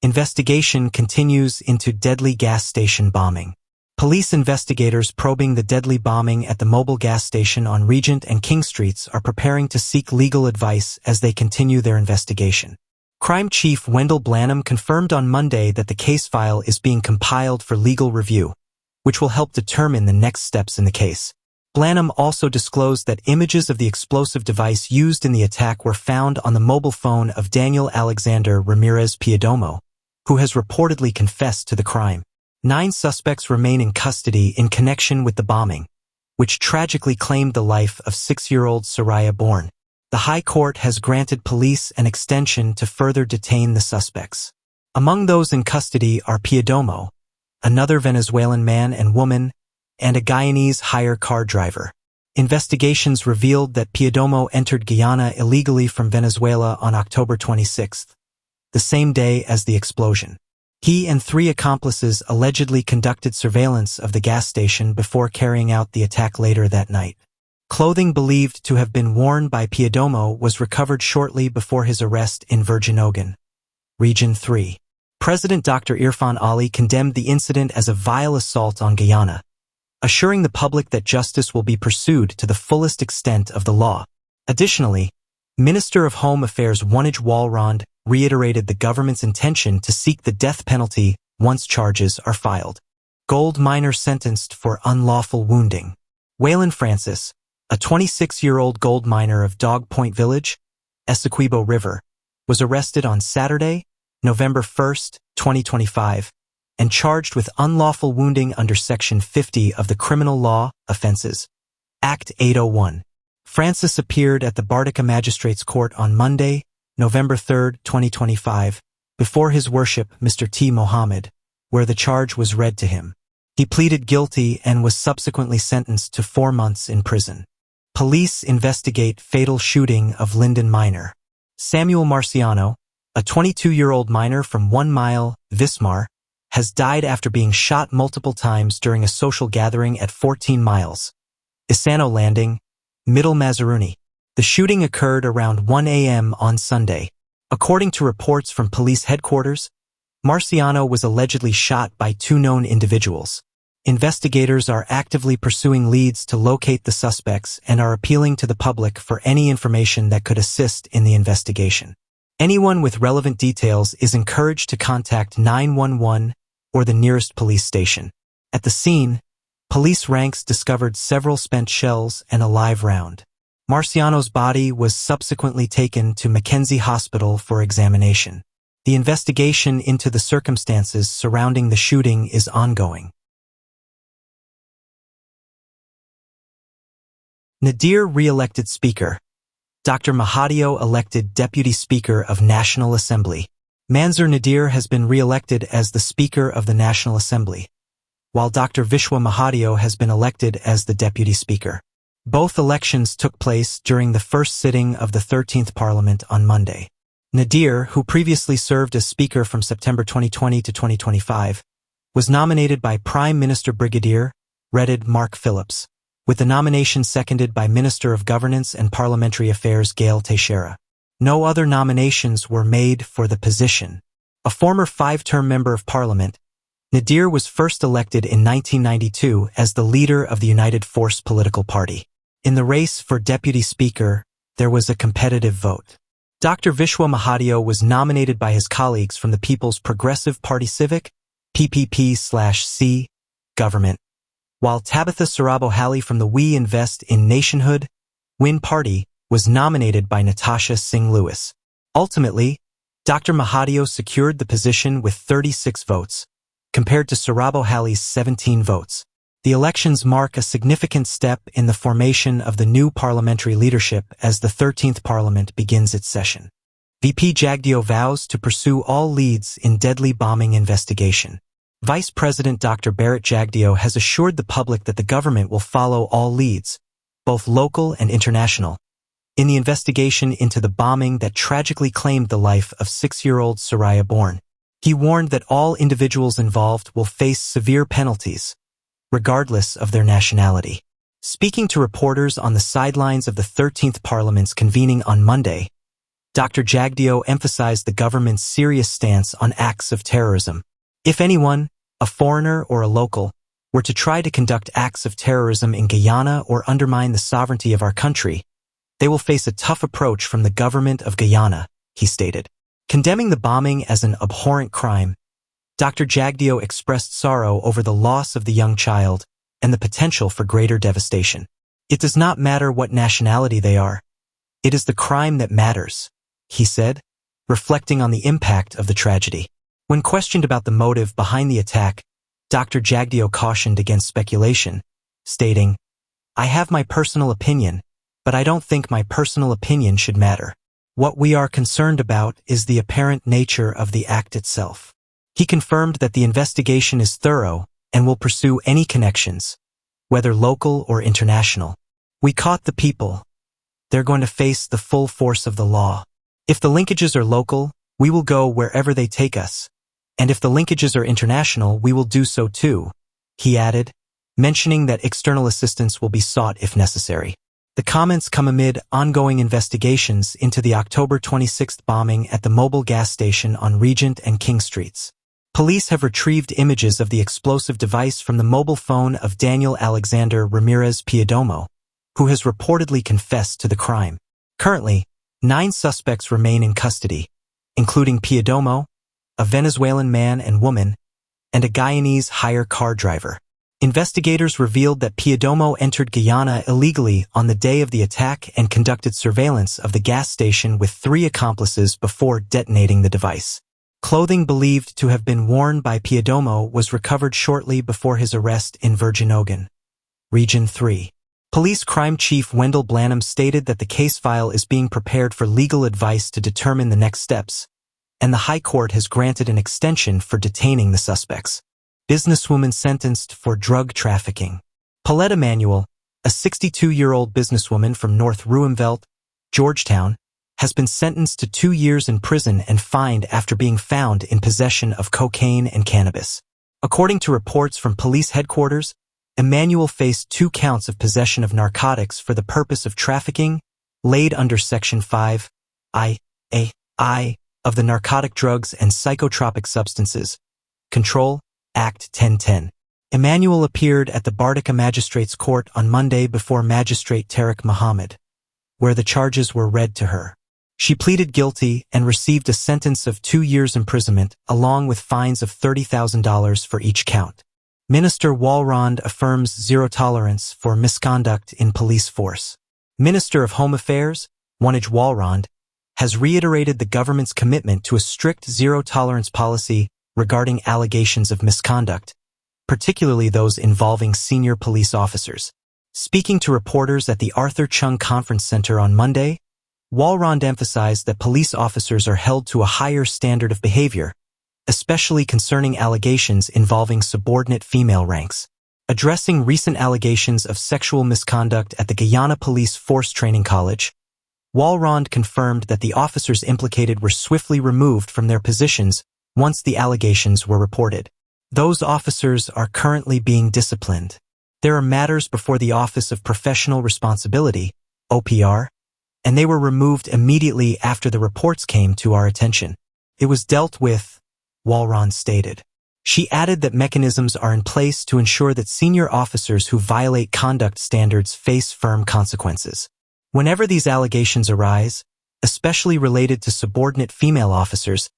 Investigation continues into deadly gas station bombing. Police investigators probing the deadly bombing at the Mobil gas station on Regent and King Streets are preparing to seek legal advice as they continue their investigation. Crime Chief Wendell Blanham confirmed on Monday that the case file is being compiled for legal review, which will help determine the next steps in the case. Blanham also disclosed that images of the explosive device used in the attack were found on the mobile phone of Daniel Alexander Ramirez Perdomo, who has reportedly confessed to the crime. 9 suspects remain in custody in connection with the bombing, which tragically claimed the life of 6-year-old Soraya Bourne. The High Court has granted police an extension to further detain the suspects. Among those in custody are Perdomo, another Venezuelan man and woman, and a Guyanese hire car driver. Investigations revealed that Perdomo entered Guyana illegally from Venezuela on October 26, the same day as the explosion. He and 3 accomplices allegedly conducted surveillance of the gas station before carrying out the attack later that night. Clothing believed to have been worn by Perdomo was recovered shortly before his arrest in Virginogan, Region 3. President Dr. Irfan Ali condemned the incident as a vile assault on Guyana, assuring the public that justice will be pursued to the fullest extent of the law. Additionally, Minister of Home Affairs Wonaj Walrond reiterated the government's intention to seek the death penalty once charges are filed. Gold miner sentenced for unlawful wounding. Waylon Francis, a 26-year-old gold miner of Dog Point Village, Essequibo River, was arrested on Saturday, November 1, 2025, and charged with unlawful wounding under Section 50 of the Criminal Law Offenses, Act 801. Francis appeared at the Bartica Magistrates Court on Monday, November 3, 2025, before his worship, Mr. T. Mohammed, where the charge was read to him. He pleaded guilty and was subsequently sentenced to 4 months in prison. Police investigate fatal shooting of Linden miner. Samuel Marciano, a 22-year-old miner from 1 Mile, Vismar, has died after being shot multiple times during a social gathering at 14 Miles, Isano Landing, Middle Mazaruni. The shooting occurred around 1 a.m. on Sunday. According to reports from police headquarters, Marciano was allegedly shot by 2 known individuals. Investigators are actively pursuing leads to locate the suspects and are appealing to the public for any information that could assist in the investigation. Anyone with relevant details is encouraged to contact 911 or the nearest police station. At the scene, police ranks discovered several spent shells and a live round. Marciano's body was subsequently taken to Mackenzie Hospital for examination. The investigation into the circumstances surrounding the shooting is ongoing. Nadir re-elected Speaker. Dr. Mahadio elected Deputy Speaker of National Assembly. Manzoor Nadir has been re-elected as the Speaker of the National Assembly, while Dr. Vishwa Mahadio has been elected as the Deputy Speaker. Both elections took place during the first sitting of the 13th Parliament on Monday. Nadir, who previously served as Speaker from September 2020 to 2025, was nominated by Prime Minister Brigadier Redded Mark Phillips, with the nomination seconded by Minister of Governance and Parliamentary Affairs Gail Teixeira. No other nominations were made for the position. A former 5-term Member of Parliament, Nadir was first elected in 1992 as the leader of the United Force political party. In the race for Deputy Speaker, there was a competitive vote. Dr. Vishwa Mahadio was nominated by his colleagues from the People's Progressive Party Civic, PPP/C, government, while Tabitha Sarabohali from the We Invest in Nationhood, WIN party, was nominated by Natasha Singh Lewis. Ultimately, Dr. Mahadio secured the position with 36 votes, compared to Sarabohali's 17 votes. The elections mark a significant step in the formation of the new parliamentary leadership as the 13th Parliament begins its session. VP Jagdeo vows to pursue all leads in deadly bombing investigation. Vice President Dr. Bharat Jagdeo has assured the public that the government will follow all leads, both local and international, in the investigation into the bombing that tragically claimed the life of 6-year-old Soraya Bourne. He warned that all individuals involved will face severe penalties, regardless of their nationality. Speaking to reporters on the sidelines of the 13th Parliament's convening on Monday, Dr. Jagdeo emphasized the government's serious stance on acts of terrorism. If anyone, a foreigner or a local, were to try to conduct acts of terrorism in Guyana or undermine the sovereignty of our country, they will face a tough approach from the government of Guyana, he stated. Condemning the bombing as an abhorrent crime, Dr. Jagdeo expressed sorrow over the loss of the young child and the potential for greater devastation. It does not matter what nationality they are. It is the crime that matters, he said, reflecting on the impact of the tragedy. When questioned about the motive behind the attack, Dr. Jagdeo cautioned against speculation, stating, "I have my personal opinion, but I don't think my personal opinion should matter. What we are concerned about is the apparent nature of the act itself." He confirmed that the investigation is thorough and will pursue any connections, whether local or international. "We caught the people. They're going to face the full force of the law. If the linkages are local, we will go wherever they take us. And if the linkages are international, we will do so too," he added, mentioning that external assistance will be sought if necessary. The comments come amid ongoing investigations into the October 26 bombing at the Mobil gas station on Regent and King Streets. Police have retrieved images of the explosive device from the mobile phone of Daniel Alexander Ramirez Piedomo, who has reportedly confessed to the crime. Currently, 9 suspects remain in custody, including Piedomo, a Venezuelan man and woman, and a Guyanese hire car driver. Investigators revealed that Piedomo entered Guyana illegally on the day of the attack and conducted surveillance of the gas station with 3 accomplices before detonating the device. Clothing believed to have been worn by Piedomo was recovered shortly before his arrest in Verginogen, Region 3. Police Crime Chief Wendell Blanham stated that the case file is being prepared for legal advice to determine the next steps, and the High Court has granted an extension for detaining the suspects. Businesswoman sentenced for drug trafficking. Paulette Emanuel, a 62-year-old businesswoman from North Ruimveldt, Georgetown, has been sentenced to 2 years in prison and fined after being found in possession of cocaine and cannabis. According to reports from police headquarters, Emanuel faced 2 counts of possession of narcotics for the purpose of trafficking, laid under Section 5(I) of the Narcotic Drugs and Psychotropic Substances Control Act 1010. Emanuel appeared at the Bartica Magistrates Court on Monday before Magistrate Tariq Mohammed, where the charges were read to her. She pleaded guilty and received a sentence of 2 years imprisonment along with fines of $30,000 for each count. Minister Walrond affirms zero tolerance for misconduct in police force. Minister of Home Affairs, Wanij Walrond, has reiterated the government's commitment to a strict zero-tolerance policy regarding allegations of misconduct, particularly those involving senior police officers. Speaking to reporters at the Arthur Chung Conference Center on Monday, Walrond emphasized that police officers are held to a higher standard of behavior, especially concerning allegations involving subordinate female ranks. Addressing recent allegations of sexual misconduct at the Guyana Police Force Training College, Walrond confirmed that the officers implicated were swiftly removed from their positions once the allegations were reported. Those officers are currently being disciplined. There are matters before the Office of Professional Responsibility, OPR, and they were removed immediately after the reports came to our attention. It was dealt with, Walrond stated. She added that mechanisms are in place to ensure that senior officers who violate conduct standards face firm consequences. Whenever these allegations arise, especially related to subordinate female officers,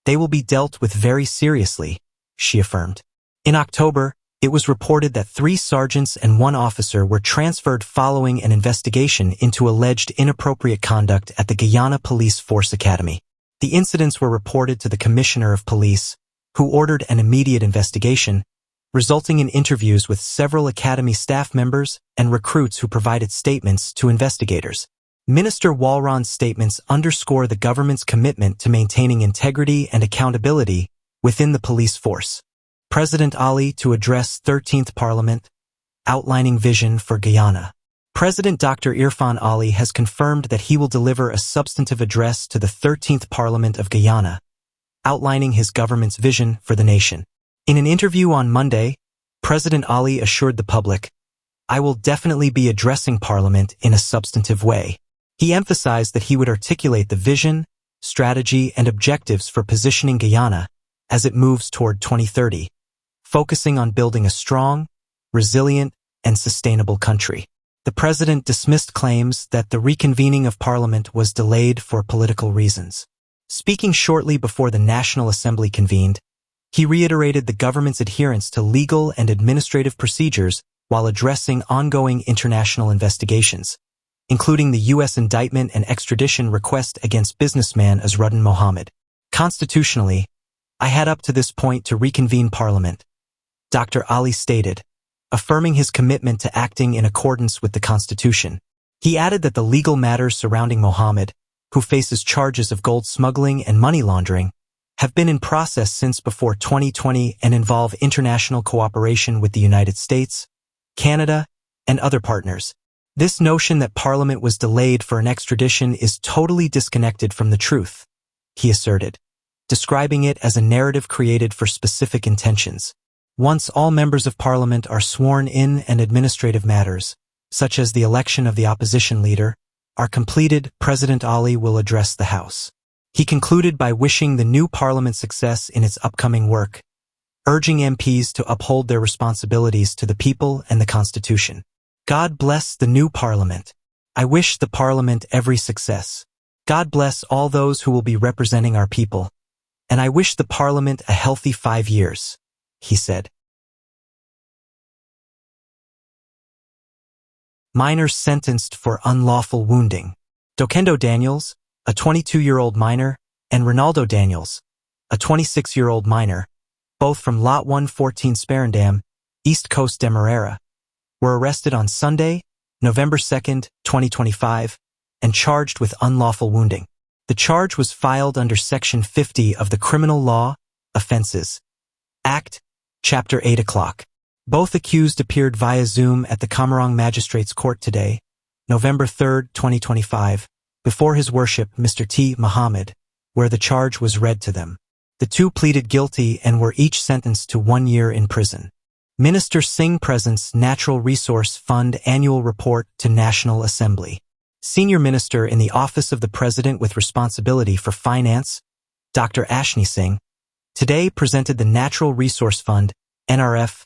they will be dealt with very seriously, she affirmed. In October, it was reported that 3 sergeants and 1 officer were transferred following an investigation into alleged inappropriate conduct at the Guyana Police Force Academy. The incidents were reported to the Commissioner of Police, who ordered an immediate investigation, resulting in interviews with several Academy staff members and recruits who provided statements to investigators. Minister Walrond's statements underscore the government's commitment to maintaining integrity and accountability within the police force. President Ali to address 13th Parliament, outlining vision for Guyana. President Dr. Irfan Ali has confirmed that he will deliver a substantive address to the 13th Parliament of Guyana, outlining his government's vision for the nation. In an interview on Monday, President Ali assured the public, "I will definitely be addressing Parliament in a substantive way." He emphasized that he would articulate the vision, strategy, and objectives for positioning Guyana as it moves toward 2030, focusing on building a strong, resilient, and sustainable country. The president dismissed claims that the reconvening of Parliament was delayed for political reasons. Speaking shortly before the National Assembly convened, he reiterated the government's adherence to legal and administrative procedures while addressing ongoing international investigations, including the U.S. indictment and extradition request against businessman Azruddin Mohammed. Constitutionally, I had up to this point to reconvene Parliament, Dr. Ali stated, affirming his commitment to acting in accordance with the Constitution. He added that the legal matters surrounding Mohammed, who faces charges of gold smuggling and money laundering, have been in process since before 2020 and involve international cooperation with the United States, Canada, and other partners. This notion that Parliament was delayed for an extradition is totally disconnected from the truth, he asserted, describing it as a narrative created for specific intentions. Once all members of Parliament are sworn in and administrative matters, such as the election of the opposition leader, are completed, President Ali will address the House. He concluded by wishing the new Parliament success in its upcoming work, urging MPs to uphold their responsibilities to the people and the Constitution. God bless the new Parliament. I wish the Parliament every success. God bless all those who will be representing our people, and I wish the Parliament a healthy 5 years, he said. Minors sentenced for unlawful wounding. Dokendo Daniels, a 22-year-old minor, and Ronaldo Daniels, a 26-year-old minor, both from Lot 114 Sperendam, East Coast Demerara, were arrested on Sunday, November 2, 2025, and charged with unlawful wounding. The charge was filed under Section 50 of the Criminal Law, Offenses Act, Chapter 8 o'clock. Both accused appeared via Zoom at the Kamarong Magistrates Court today, November 3, 2025, before His Worship Mr. T. Muhammad, where the charge was read to them. The two pleaded guilty and were each sentenced to 1 year in prison. Minister Singh presents Natural Resource Fund Annual Report to National Assembly. Senior Minister in the Office of the President with responsibility for finance, Dr. Ashni Singh, today presented the Natural Resource Fund, NRF,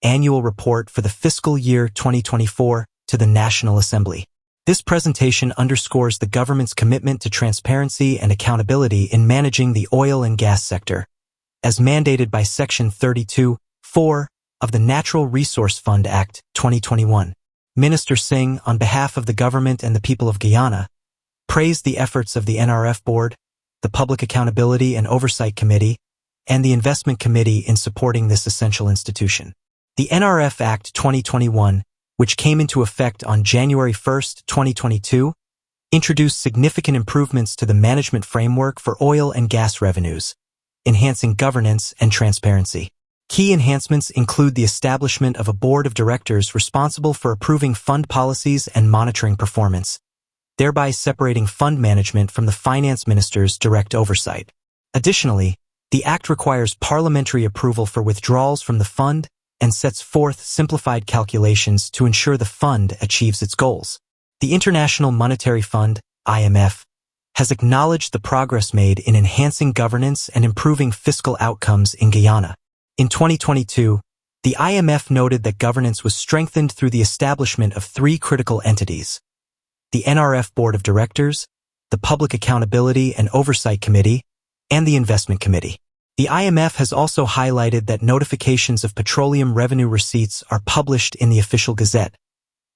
Annual Report for the fiscal year 2024 to the National Assembly. This presentation underscores the government's commitment to transparency and accountability in managing the oil and gas sector, as mandated by Section 32(4) of the Natural Resource Fund Act, 2021. Minister Singh, on behalf of the government and the people of Guyana, praised the efforts of the NRF Board, the Public Accountability and Oversight Committee, and the Investment Committee in supporting this essential institution. The NRF Act 2021, which came into effect on January 1, 2022, introduced significant improvements to the management framework for oil and gas revenues, enhancing governance and transparency. Key enhancements include the establishment of a board of directors responsible for approving fund policies and monitoring performance, thereby separating fund management from the finance minister's direct oversight. Additionally, the Act requires parliamentary approval for withdrawals from the fund and sets forth simplified calculations to ensure the fund achieves its goals. The International Monetary Fund, IMF, has acknowledged the progress made in enhancing governance and improving fiscal outcomes in Guyana. In 2022, the IMF noted that governance was strengthened through the establishment of 3 critical entities: the NRF Board of Directors, the Public Accountability and Oversight Committee, and the Investment Committee. The IMF has also highlighted that notifications of petroleum revenue receipts are published in the Official Gazette,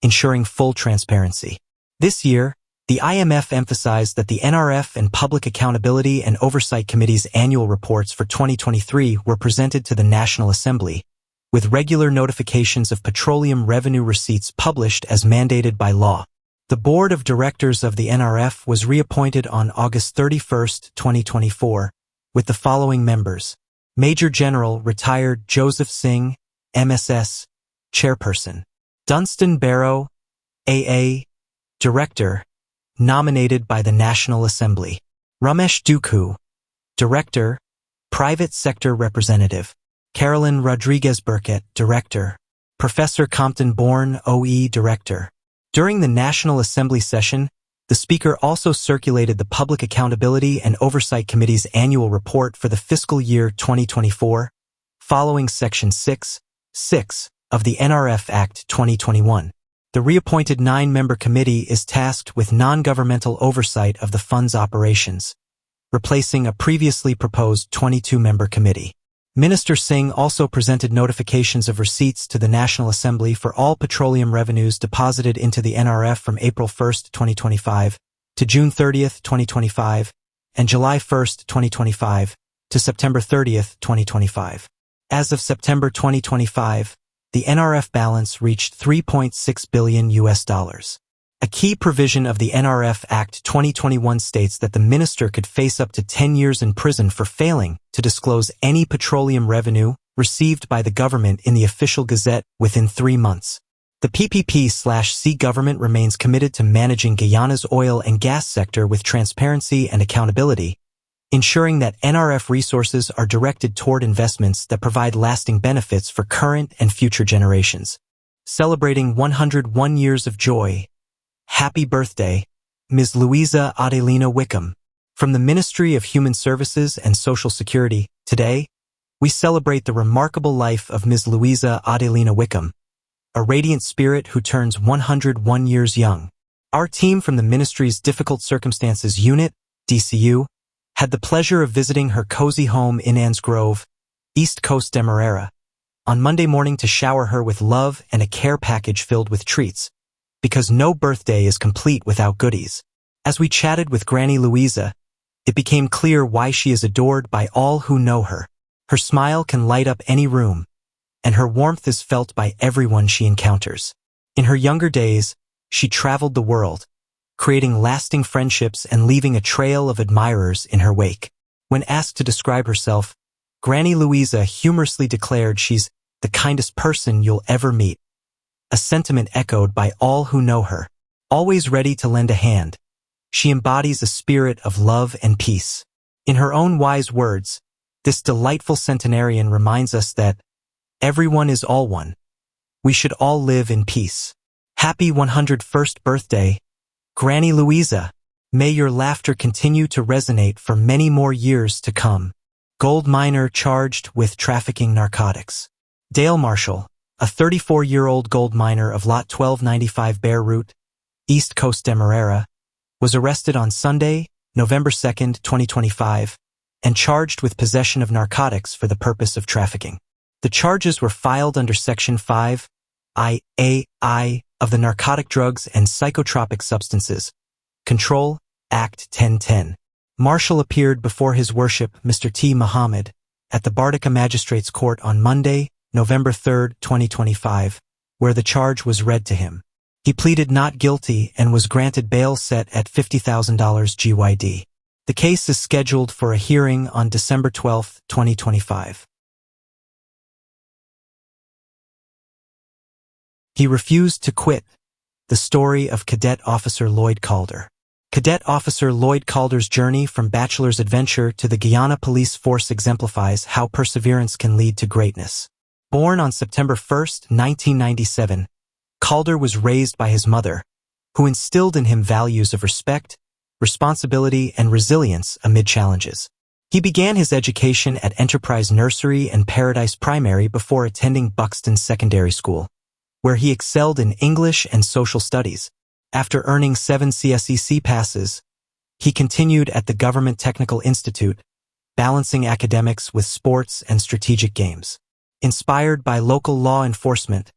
ensuring full transparency. This year, the IMF emphasized that the NRF and Public Accountability and Oversight Committee's annual reports for 2023 were presented to the National Assembly, with regular notifications of petroleum revenue receipts published as mandated by law. The Board of Directors of the NRF was reappointed on August 31, 2024, with the following members: Major General Retired Joseph Singh, MSS, Chairperson; Dunstan Barrow, AA, Director, nominated by the National Assembly; Ramesh Dukhu, Director, Private Sector Representative; Carolyn Rodriguez Burkett, Director; Professor Compton Bourne, OE, Director. During the National Assembly session, The Speaker also circulated the Public Accountability and Oversight Committee's annual report for the fiscal year 2024, following Section 6(6) of the NRF Act 2021. The reappointed 9-member committee is tasked with non-governmental oversight of the fund's operations, replacing a previously proposed 22-member committee. Minister Singh also presented notifications of receipts to the National Assembly for all petroleum revenues deposited into the NRF from April 1, 2025, to June 30, 2025, and July 1, 2025, to September 30, 2025. As of September 2025, the NRF balance reached $3.6 billion. A key provision of the NRF Act 2021 states that the minister could face up to 10 years in prison for failing to disclose any petroleum revenue received by the government in the official gazette within 3 months. The PPP/C government remains committed to managing Guyana's oil and gas sector with transparency and accountability, ensuring that NRF resources are directed toward investments that provide lasting benefits for current and future generations. Celebrating 101 years of joy. Happy birthday, Ms. Louisa Adelina Wickham. From the Ministry of Human Services and Social Security, today, we celebrate the remarkable life of Ms. Louisa Adelina Wickham, a radiant spirit who turns 101 years young. Our team from the Ministry's Difficult Circumstances Unit, DCU, had the pleasure of visiting her cozy home in Anns Grove, East Coast Demerara, on Monday morning to shower her with love and a care package filled with treats, because no birthday is complete without goodies. As we chatted with Granny Louisa, it became clear why she is adored by all who know her. Her smile can light up any room, and her warmth is felt by everyone she encounters. In her younger days, she traveled the world, creating lasting friendships and leaving a trail of admirers in her wake. When asked to describe herself, Granny Louisa humorously declared she's the kindest person you'll ever meet, a sentiment echoed by all who know her. Always ready to lend a hand, she embodies a spirit of love and peace. In her own wise words, this delightful centenarian reminds us that everyone is all one. We should all live in peace. Happy 101st birthday, Granny Louisa. May your laughter continue to resonate for many more years to come. Gold miner charged with trafficking narcotics. Dale Marshall, a 34-year-old gold miner of Lot 1295 Bear Route, East Coast Demerara, was arrested on Sunday, November 2, 2025, and charged with possession of narcotics for the purpose of trafficking. The charges were filed under Section 5(I)(a)(I) of the Narcotic Drugs and Psychotropic Substances Control Act 1010. Marshall appeared before His Worship Mr. T. Muhammad at the Bartica Magistrates Court on Monday, November 3, 2025, where the charge was read to him. He pleaded not guilty and was granted bail set at $50,000 GYD. The case is scheduled for a hearing on December 12, 2025. He refused to quit. The story of Cadet Officer Lloyd Calder. Cadet Officer Lloyd Calder's journey from bachelor's adventure to the Guyana Police Force exemplifies how perseverance can lead to greatness. Born on September 1, 1997, Calder was raised by his mother, who instilled in him values of respect, responsibility, and resilience amid challenges. He began his education at Enterprise Nursery and Paradise Primary before attending Buxton Secondary School, where he excelled in English and social studies. After earning 7 CSEC passes, he continued at the Government Technical Institute, balancing academics with sports and strategic games. Inspired by local law enforcement,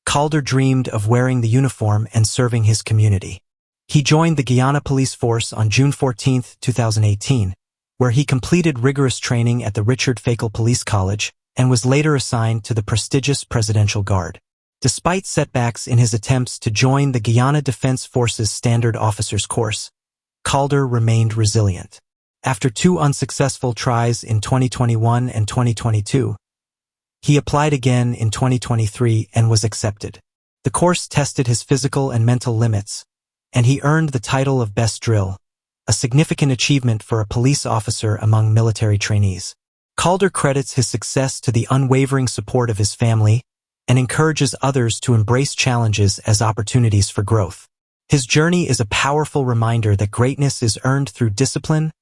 Calder dreamed of wearing the uniform and serving his community. He joined the Guyana Police Force on June 14, 2018, where he completed rigorous training at the Richard Fakel Police College and was later assigned to the prestigious Presidential Guard. Despite setbacks in his attempts to join the Guyana Defense Forces Standard Officers Course, Calder remained resilient. After 2 unsuccessful tries in 2021 and 2022, he applied again in 2023 and was accepted. The course tested his physical and mental limits, and he earned the title of Best Drill, a significant achievement for a police officer among military trainees. Calder credits his success to the unwavering support of his family and encourages others to embrace challenges as opportunities for growth. His journey is a powerful reminder that greatness is earned through discipline,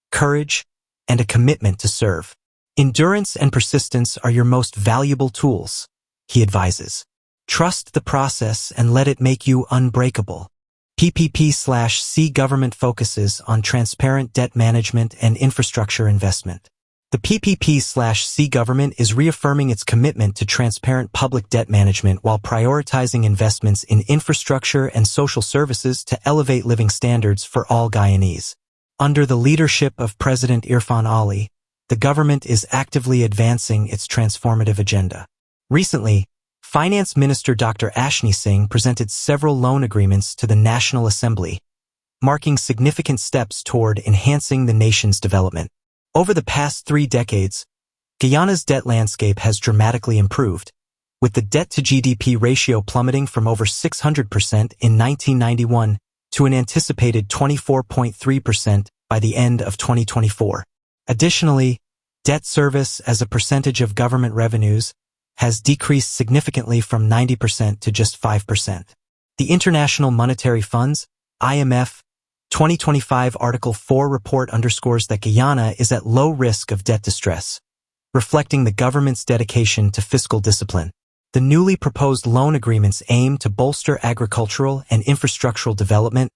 courage, and a commitment to serve. Endurance and persistence are your most valuable tools, he advises. Trust the process and let it make you unbreakable. PPP/C government focuses on transparent debt management and infrastructure investment. The PPP/C government is reaffirming its commitment to transparent public debt management while prioritizing investments in infrastructure and social services to elevate living standards for all Guyanese. Under the leadership of President Irfan Ali, the government is actively advancing its transformative agenda. Recently, Finance Minister Dr. Ashni Singh presented several loan agreements to the National Assembly, marking significant steps toward enhancing the nation's development. Over the past 3 decades, Guyana's debt landscape has dramatically improved, with the debt-to-GDP ratio plummeting from over 600% in 1991 to an anticipated 24.3% by the end of 2024. Additionally, debt service as a percentage of government revenues has decreased significantly from 90% to just 5%. The International Monetary Fund's (IMF) 2025 Article 4 report underscores that Guyana is at low risk of debt distress, reflecting the government's dedication to fiscal discipline. The newly proposed loan agreements aim to bolster agricultural and infrastructural development,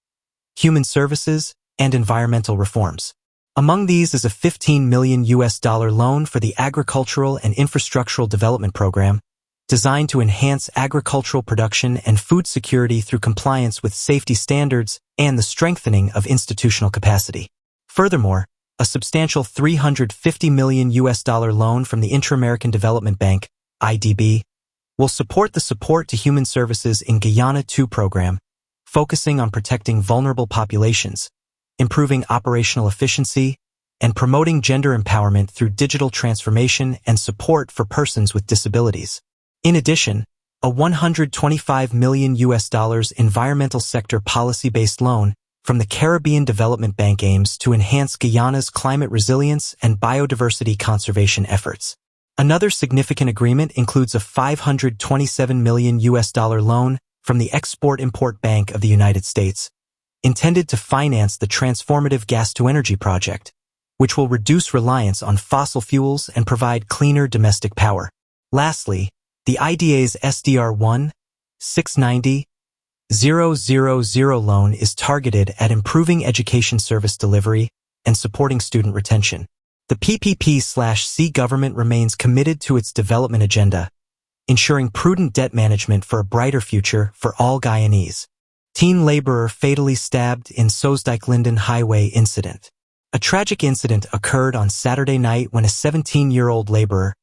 human services, and environmental reforms. Among these is a $15 million loan for the Agricultural and Infrastructural Development Program, designed to enhance agricultural production and food security through compliance with safety standards and the strengthening of institutional capacity. Furthermore, a substantial $350 million loan from the Inter-American Development Bank, IDB, will support the Support to Human Services in Guyana II program, focusing on protecting vulnerable populations, improving operational efficiency, and promoting gender empowerment through digital transformation and support for persons with disabilities. In addition, a $125 million environmental sector policy-based loan from the Caribbean Development Bank aims to enhance Guyana's climate resilience and biodiversity conservation efforts. Another significant agreement includes a $527 million loan from the Export-Import Bank of the United States, intended to finance the transformative gas-to-energy project, which will reduce reliance on fossil fuels and provide cleaner domestic power. Lastly, the IDA's SDR 1-690-000 loan is targeted at improving education service delivery and supporting student retention. The PPP/C government remains committed to its development agenda, ensuring prudent debt management for a brighter future for all Guyanese. Teen laborer fatally stabbed in Soesdijk-Linden Highway incident. A tragic incident occurred on Saturday night when a 17-year-old laborer,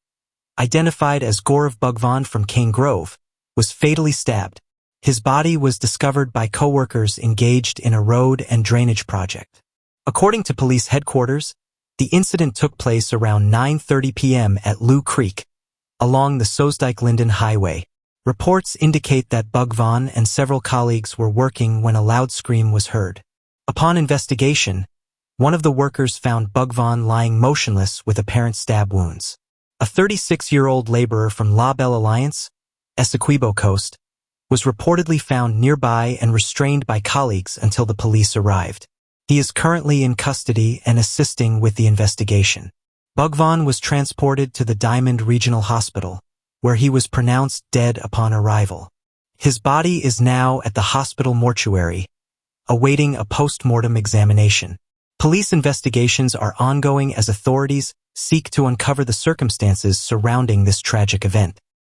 identified as Gaurav Bhagwan from Cane Grove, was fatally stabbed. His body was discovered by co-workers engaged in a road and drainage project. According to police headquarters, the incident took place around 9:30 p.m. at Loo Creek, along the Soesdijk-Linden Highway. Reports indicate that Bhagwan and several colleagues were working when a loud scream was heard. Upon investigation, one of the workers found Bhagwan lying motionless with apparent stab wounds. A 36-year-old laborer from La Belle Alliance, Essequibo Coast, was reportedly found nearby and restrained by colleagues until the police arrived. He is currently in custody and assisting with the investigation. Bhagwan was transported to the Diamond Regional Hospital, where he was pronounced dead upon arrival. His body is now at the hospital mortuary, awaiting a post-mortem examination. Police investigations are ongoing as authorities seek to uncover the circumstances surrounding this tragic event.